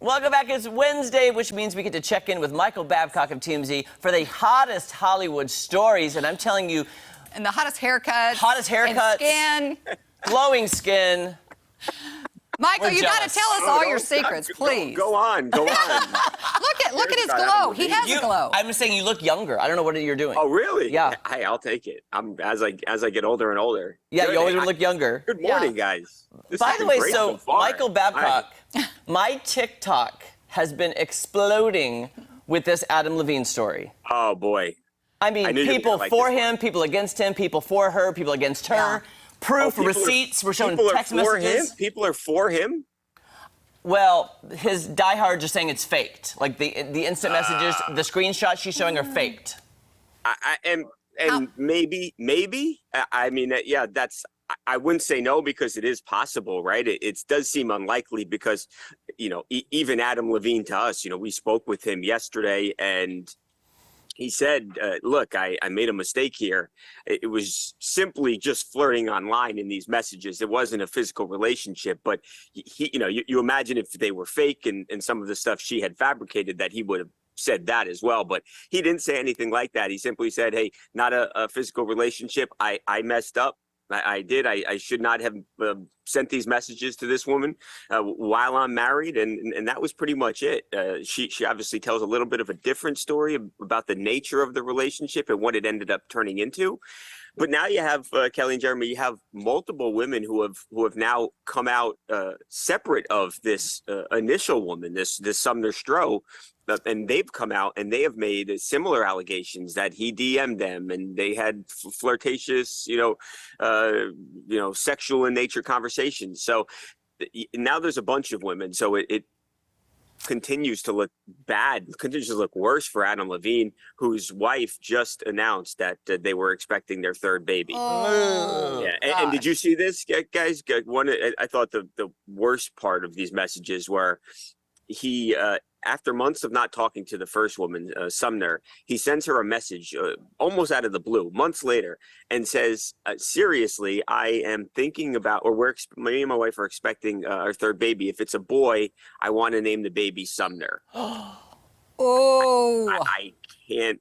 Welcome back. It's Wednesday, which means we get to check in with Michael Babcock of TMZ for the hottest Hollywood stories. And I'm telling you... And the hottest haircuts. Hottest haircuts. And skin. Glowing skin. Michael, you got to tell us all your secrets, please. Go on. Look at his glow. He has a glow. I'm just saying you look younger. I don't know what you're doing. Oh, really? Yeah. Hey, I'll take it. As I get older and older. Yeah, Good. you always look younger. Good morning, guys. By the way, so Michael Babcock, my TikTok has been exploding with this Adam Levine story. Oh, boy. I mean, people for him, people against him, people for her, people against her. Yeah. Proof, receipts, we're showing text messages. People are for him? Well, his diehards are saying it's faked. Like the instant messages, the screenshots she's showing are faked. And maybe. I mean, yeah, I wouldn't say no because it is possible, right? It does seem unlikely because, even Adam Levine to us, we spoke with him yesterday and he said, look, I made a mistake here. It was simply just flirting online in these messages. It wasn't a physical relationship, but you imagine if they were fake and some of the stuff she had fabricated that he would have said that as well. But he didn't say anything like that. He simply said, hey, not a physical relationship. I messed up. I did. I should not have sent these messages to this woman while I'm married. And that was pretty much it. She obviously tells a little bit of a different story about the nature of the relationship and what it ended up turning into. But now you have, Kelly and Jeremy, you have multiple women who have now come out separate of this initial woman, this Sumner Stroh. And they've come out and they have made similar allegations that he DM'd them and they had flirtatious, sexual in nature conversations. So now there's a bunch of women. So it continues to look bad, continues to look worse for Adam Levine, whose wife just announced that they were expecting their third baby. Oh, yeah. And did you see this, guys? I thought the worst part of these messages were he, after months of not talking to the first woman, Sumner, he sends her a message almost out of the blue, months later, and says, seriously, I am thinking about, or me and my wife are expecting our third baby. If it's a boy, I want to name the baby Sumner. Oh. I can't.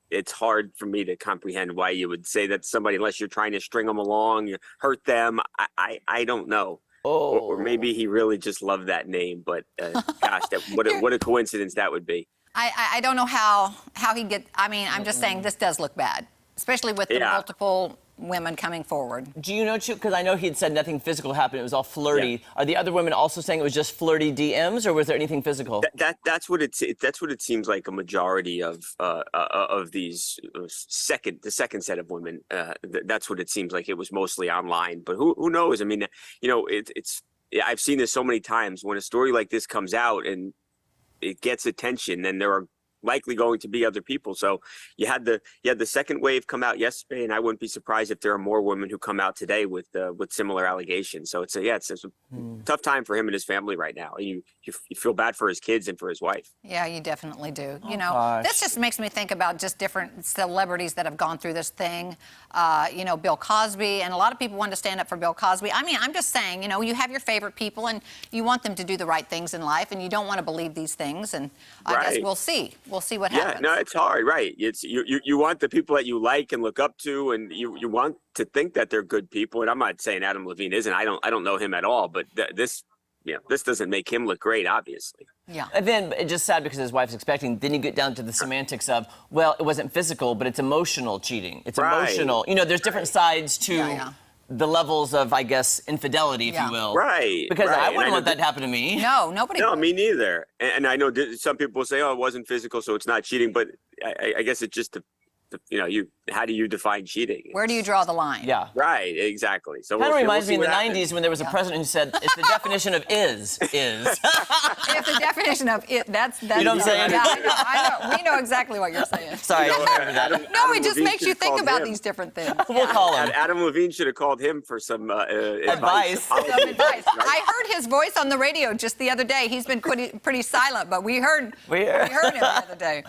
It's hard for me to comprehend why you would say that to somebody unless you're trying to string them along, you hurt them. I don't know. Oh. Or maybe he really just loved that name, but gosh, what a coincidence that would be. I don't know how he I'm just saying this does look bad, especially with the multiple women coming forward. Do you know, because I know he had said nothing physical happened, it was all flirty. Yeah. Are the other women also saying it was just flirty DMs, or was there anything physical? That's what it seems like a majority of these the second set of women. That's what it seems like. It was mostly online, but who knows? I mean, I've seen this so many times when a story like this comes out and it gets attention, and there are likely going to be other people. So you had the second wave come out yesterday, and I wouldn't be surprised if there are more women who come out today with similar allegations. So it's a tough time for him and his family right now. You feel bad for his kids and for his wife. Yeah, you definitely do. Gosh. This just makes me think about just different celebrities that have gone through this thing. Bill Cosby, and a lot of people want to stand up for Bill Cosby. I mean, I'm just saying, you have your favorite people and you want them to do the right things in life, and you don't want to believe these things. And I guess we'll see. We'll see what happens. Yeah, no, it's hard, right? It's you want the people that you like and look up to, and you want to think that they're good people. And I'm not saying Adam Levine isn't. I don't know him at all, but this doesn't make him look great, obviously. Yeah. And then it's just sad because his wife's expecting. Then you get down to the semantics of, well, it wasn't physical, but it's emotional cheating. It's emotional. There's different sides to the levels of, I guess, infidelity, if you will. Right. Because I wouldn't want that to happen to me. No, nobody. No, me neither. And I know some people say, oh, it wasn't physical, so it's not cheating. But I guess it's just how do you define cheating? Where do you draw the line? Yeah. Right, exactly. So kind of reminds me in the 90s when there was a president who said, it's the definition of is. If the definition of it, that's you know what I'm saying? Yeah, I know. We know exactly what you're saying. Sorry, I don't remember that. No, it just makes you think about these different things. We'll call him. Adam Levine should have called him for some advice. Some advice. I heard his voice on the radio just the other day. He's been pretty silent, but we heard him the other day.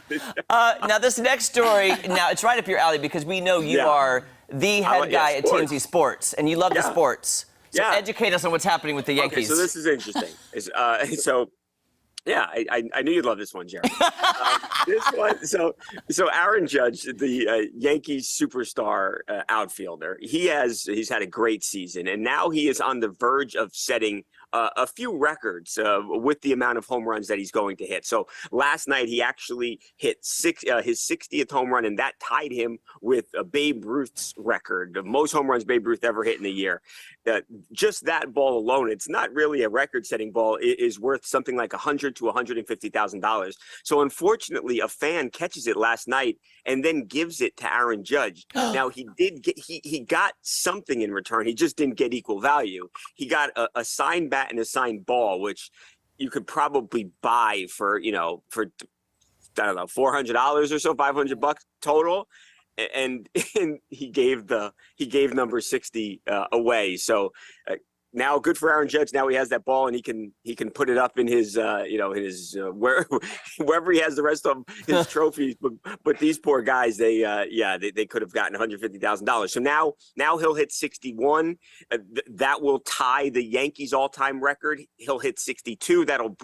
Now, this next story, it's right up your alley because we know you are the head guy at TMZ Sports, and you love the sports. So educate us on what's happening with the Yankees. Okay, so this is interesting. So Yeah, I knew you'd love this one, Jerry. This one, so Aaron Judge, the Yankees superstar outfielder, he's had a great season, and now he is on the verge of setting a few records with the amount of home runs that he's going to hit. So last night he actually hit his 60th home run, and that tied him with Babe Ruth's record, the most home runs Babe Ruth ever hit in a year. Just that ball alone, it's not really a record-setting ball. It is worth something like $100,000 to $150,000. So unfortunately, a fan catches it last night and then gives it to Aaron Judge. Now he got something in return. He just didn't get equal value. He got a signed bat and a signed ball, which you could probably buy for I don't know, $400 or so, $500 total. And he gave number 60 away. So now good for Aaron Judge. Now he has that ball and he can put it up in his wherever he has the rest of his trophies. But these poor guys, they could have gotten $150,000. So now he'll hit 61. That will tie the Yankees all-time record. He'll hit 62. That'll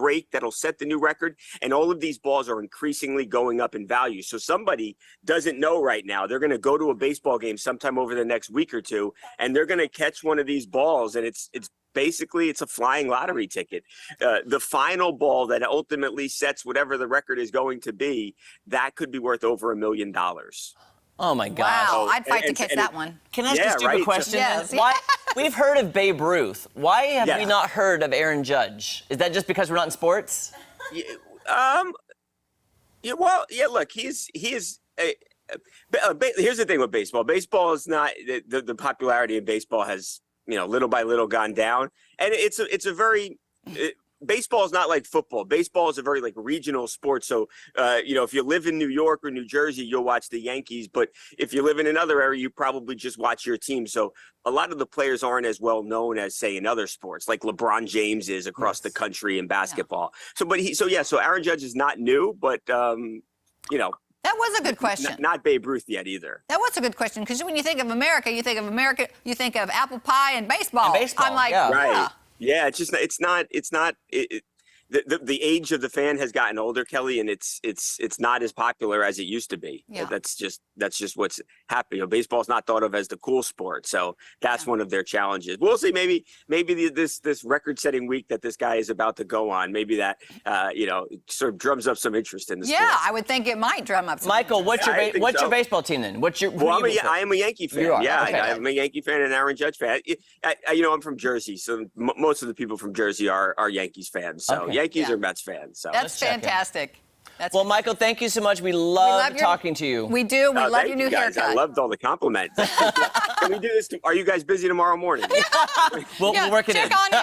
set the new record. And all of these balls are increasingly going up in value. So somebody doesn't know right now. They're going to go to a baseball game sometime over the next week or two, and they're going to catch one of these balls, and it's basically a flying lottery ticket. The final ball that ultimately sets whatever the record is going to be, that could be worth over $1 million. Oh my gosh! Wow, I'd fight to catch that one. Can I ask a stupid question? Yes. Why we've heard of Babe Ruth? Why have Yeah. we not heard of Aaron Judge? Is that just because we're not in sports? Look, he is. Here's the thing with baseball. Baseball is not the popularity of baseball has little by little gone down, and it's a very baseball is not like football. Baseball is a very regional sport. So if you live in New York or New Jersey, you'll watch the Yankees, but if you live in another area, you probably just watch your team. So a lot of the players aren't as well known as, say, in other sports, like LeBron James is across the country in basketball. Yeah. So Aaron Judge is not new, but That was a good question. Not Babe Ruth yet either. That was a good question, because when you think of America, you think of apple pie and baseball. baseball, I'm like, yeah. Right. Yeah, it's not. The age of the fan has gotten older, Kelly, and it's not as popular as it used to be. Yeah. That's just what's happening. Baseball's not thought of as the cool sport, so that's one of their challenges. We'll see. Maybe this record-setting week that this guy is about to go on, maybe that sort of drums up some interest in the sport. Yeah, I would think it might drum up some Michael, interest. what's your baseball team then? I am a Yankee fan. You are? Yeah, Okay. I'm a Yankee fan and Aaron Judge fan. I'm from Jersey, so most of the people from Jersey are Yankees fans. So Okay. Yankees or Mets fans. So That's fantastic. Well, Michael, thank you so much. We love talking to you. We do. We love thank your new you guys. haircut. I loved all the compliments. Can we do this? Are you guys busy tomorrow morning? We'll work it in. check on in.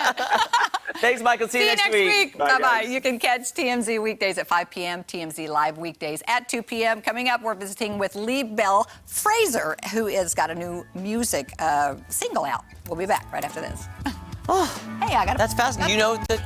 Thanks, Michael. See you next week. Bye, Bye-bye. guys. You can catch TMZ weekdays at 5 p.m., TMZ Live weekdays at 2 p.m. Coming up, we're visiting with Lee Bell Fraser, who has got a new music single out. We'll be back right after this. Hey, I got That's fascinating. You know that